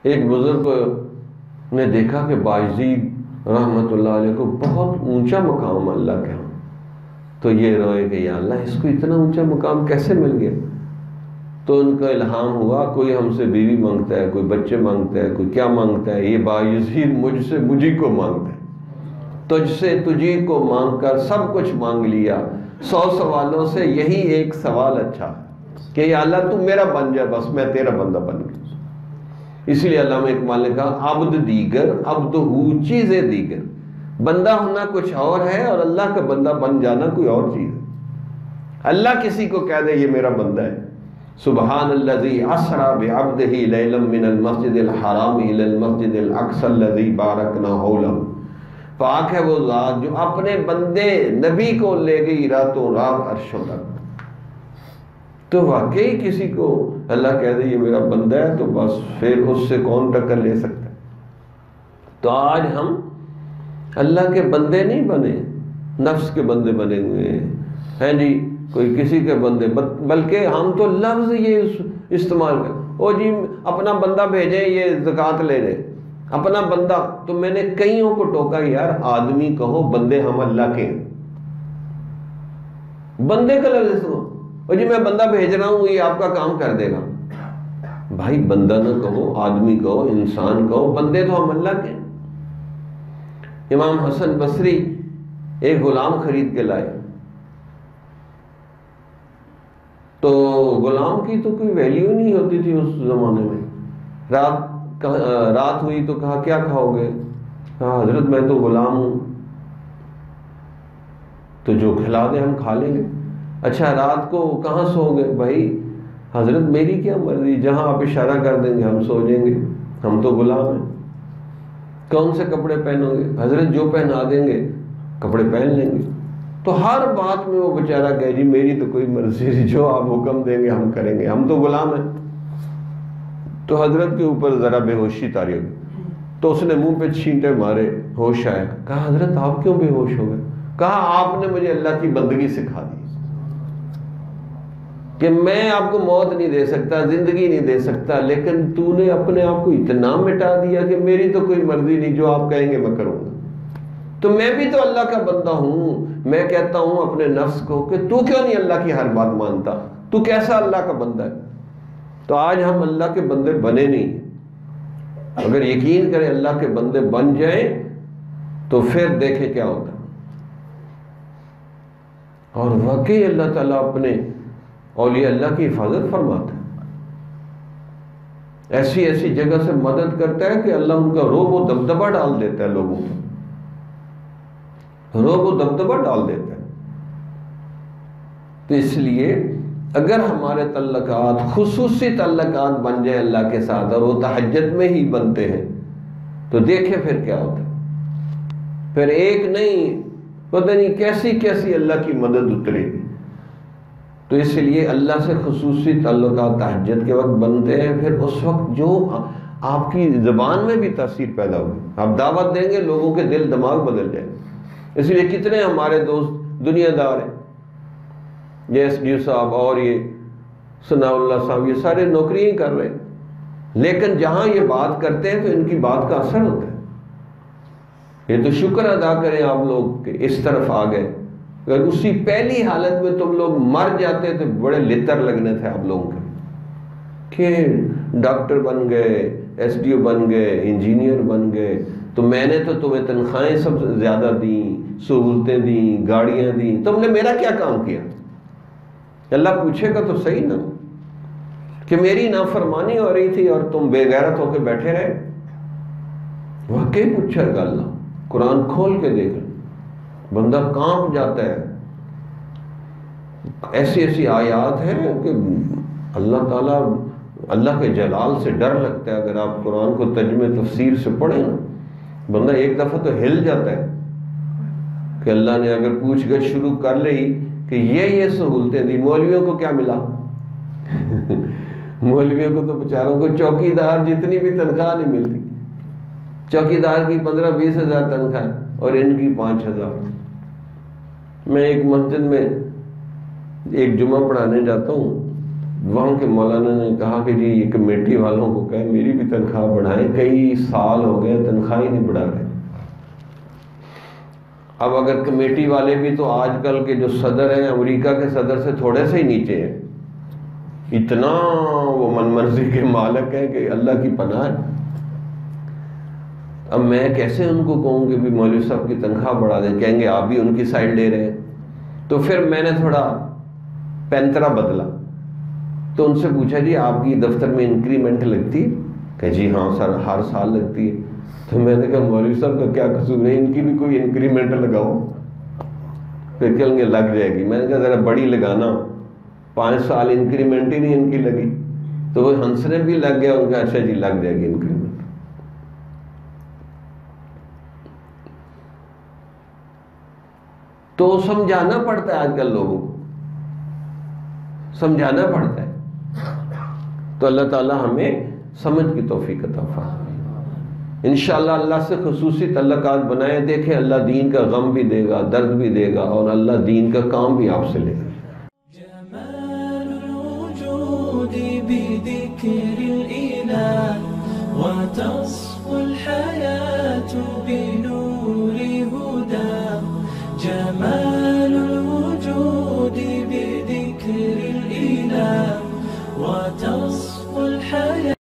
ایک بزرگ نے دیکھا کہ بایزید رحمۃ اللہ علیہ کو بہت اونچا مقام اللہ کے ہاں، تو یہ روئے کہ یا اللہ اس کو اتنا اونچا مقام کیسے مل گیا؟ تو ان کا الہام ہوا کوئی ہم سے بیوی مانگتا ہے، کوئی بچے مانگتا ہے، کوئی کیا مانگتا ہے، یہ بایزید مجھ سے مجھے کو مانگتا ہے، تجھ سے تجھی کو مانگ کر سب کچھ مانگ لیا، 100 سوالوں سے یہی ایک سوال اچھا کہ یا اللہ تو میرا بن جائے، بس میں تیرا بندہ بن گیا۔ اسی لیے علامہ اقبال نے کہا عبد دیگر عبد ہو چیزیں دیگر، بندہ ہونا کچھ اور ہے اور اللہ کا بندہ بن جانا کوئی اور چیز ہے۔ اللہ کسی کو کہہ دے یہ میرا بندہ ہے، سبحان الذی اسری بعبدہ لیلا من المسجد الحرام الی المسجد الاقصی الذی بارکنا حولہ، پاک ہے وہ ذات جو اپنے بندے نبی کو لے گئی راتوں رات عرشوں تک۔ تو واقعی کسی کو اللہ کہہ دے یہ میرا بندہ ہے تو بس پھر اس سے کون ٹکر لے سکتا ہے؟ تو آج ہم اللہ کے بندے نہیں بنے، نفس کے بندے بنے ہوئے ہیں جی، کوئی کسی کے بندے، بلکہ ہم تو لفظ یہ استعمال کریں، او جی اپنا بندہ بھیجیں یہ زکوٰۃ لے لے، اپنا بندہ۔ تو میں نے کئیوں کو ٹوکا یار آدمی کہو، بندے ہم اللہ کے ہیں، بندے کا لفظ سنو، او جی میں بندہ بھیج رہا ہوں یہ آپ کا کام کر دے گا۔ بھائی بندہ نہ کہو، آدمی کہو، انسان کہو، بندے تو ہم اللہ کے ہیں۔ امام حسن بصری ایک غلام خرید کے لائے، تو غلام کی تو کوئی ویلیو نہیں ہوتی تھی اس زمانے میں۔ رات ہوئی تو کہا کیا کھاؤ گے؟ کہا حضرت میں تو غلام ہوں، تو جو کھلا دے ہم کھا لیں گے۔ اچھا رات کو کہاں سو گے؟ بھائی حضرت میری کیا مرضی، جہاں آپ اشارہ کر دیں گے ہم سو جائیں گے، ہم تو غلام ہیں۔ کون سے کپڑے پہنو گے؟ حضرت جو پہنا دیں گے کپڑے پہن لیں گے۔ تو ہر بات میں وہ بیچارہ کہے جی میری تو کوئی مرضی نہیں، جو آپ حکم دیں گے ہم کریں گے، ہم تو غلام ہیں۔ تو حضرت کے اوپر ذرا بے ہوشی طاری ہو گئی، تو اس نے منہ پہ چھینٹے مارے، ہوش آیا۔ کہا حضرت آپ کیوں بے ہوش ہو گئے؟ کہا آپ نے مجھے اللہ کی بندگی سکھا دی کہ میں آپ کو موت نہیں دے سکتا، زندگی نہیں دے سکتا، لیکن تو نے اپنے آپ کو اتنا مٹا دیا کہ میری تو کوئی مرضی نہیں، جو آپ کہیں گے میں کروں گا۔ تو میں بھی تو اللہ کا بندہ ہوں، میں کہتا ہوں اپنے نفس کو کہ تو کیوں نہیں اللہ کی ہر بات مانتا، تو کیسا اللہ کا بندہ ہے؟ تو آج ہم اللہ کے بندے بنے نہیں۔ اگر یقین کریں اللہ کے بندے بن جائیں تو پھر دیکھیں کیا ہوتا ہے۔ اور واقعی اللہ تعالیٰ اپنے اولیاء اللہ کی حفاظت فرماتا ہے، ایسی ایسی جگہ سے مدد کرتا ہے کہ اللہ ان کا رعب و دبدبہ ڈال دیتا ہے، لوگوں کو رعب و دبدبہ ڈال دیتا ہے۔ تو اس لیے اگر ہمارے تعلقات خصوصی تعلقات بن جائیں اللہ کے ساتھ، اور وہ تہجد میں ہی بنتے ہیں، تو دیکھیں پھر کیا ہوتا ہے۔ پھر ایک نہیں پتہ نہیں کیسی کیسی اللہ کی مدد اترے گی۔ تو اس لیے اللہ سے خصوصی تعلقات تہجد کے وقت بنتے ہیں، پھر اس وقت جو آپ کی زبان میں بھی تاثیر پیدا ہوگی، آپ دعوت دیں گے لوگوں کے دل دماغ بدل جائیں۔ اس لیے کتنے ہمارے دوست دنیا دار ہیں، یہ ایس ڈی او صاحب اور یہ ثناء اللہ صاحب، یہ سارے نوکری ہی کر رہے ہیں، لیکن جہاں یہ بات کرتے ہیں تو ان کی بات کا اثر ہوتا ہے۔ یہ تو شکر ادا کریں آپ لوگ کہ اس طرف آ گئے، اگر اسی پہلی حالت میں تم لوگ مر جاتے تو بڑے لتر لگنے تھے آپ لوگوں کے، کہ ڈاکٹر بن گئے، ایس ڈی او بن گئے، انجینئر بن گئے، تو میں نے تو تمہیں تنخواہیں سب سے زیادہ دیں، سہولتیں دیں، گاڑیاں دیں، تم نے میرا کیا کام کیا؟ اللہ پوچھے گا تو صحیح نا، کہ میری نافرمانی ہو رہی تھی اور تم بے غیرت ہو کے بیٹھے رہے؟ واقعی پوچھے گا اللہ، قرآن کھول کے دیکھ، بندہ کانپ جاتا ہے۔ ایسی ایسی آیات ہیں کہ اللہ تعالیٰ، اللہ کے جلال سے ڈر لگتا ہے۔ اگر آپ قرآن کو ترجمے تفسیر سے پڑھیں نا، بندہ ایک دفعہ تو ہل جاتا ہے کہ اللہ نے اگر پوچھ گچھ شروع کر لی کہ یہ سہولتیں دی، مولویوں کو کیا ملا؟ مولویوں کو تو بیچاروں کو چوکی دار جتنی بھی تنخواہ نہیں ملتی، چوکی دار کی 15-20 ہزار تنخواہ اور ان کی 5,000۔ میں ایک مسجد میں ایک جمعہ پڑھانے جاتا ہوں، وہاں کے مولانا نے کہا کہ جی یہ کمیٹی والوں کو کہیں میری بھی تنخواہ بڑھائیں، کئی سال ہو گئے تنخواہ ہی نہیں بڑھا رہے۔ اب اگر کمیٹی والے بھی تو آج کل کے جو صدر ہیں امریکہ کے صدر سے تھوڑے سے ہی نیچے ہیں، اتنا وہ من مرضی کے مالک ہیں کہ اللہ کی پناہ ہے۔ اب میں کیسے ان کو کہوں کہ بھی مولوی صاحب کی تنخواہ بڑھا دیں؟ کہیں گے آپ بھی ان کی سائڈ لے رہے ہیں۔ تو پھر میں نے تھوڑا پینترا بدلا، تو ان سے پوچھا جی آپ کی دفتر میں انکریمنٹ لگتی؟ کہ جی ہاں سر ہر سال لگتی ہے۔ تو میں نے کہا مولوی صاحب کا کیا قصور ہے، ان کی بھی کوئی انکریمنٹ لگاؤ۔ پھر کہیں گے لگ جائے گی۔ میں نے کہا ذرا بڑی لگانا، 5 سال انکریمنٹ ہی نہیں ان کی لگی۔ تو وہ ہنسنے بھی لگ گیا، ان کا اچھا جی لگ جائے گی انکریمنٹ۔ تو سمجھانا پڑتا ہے، آج کل لوگوں کو سمجھانا پڑتا ہے۔ تو اللہ تعالی ہمیں سمجھ کی توفیق عطا فرمائے۔ انشاءاللہ اللہ سے خصوصی تعلقات بنائیں، دیکھیں اللہ دین کا غم بھی دے گا، درد بھی دے گا، اور اللہ دین کا کام بھی آپ سے لے گا۔ جمال الوجود بذكر الإله وتصفو الحياة بنور هداه. جمال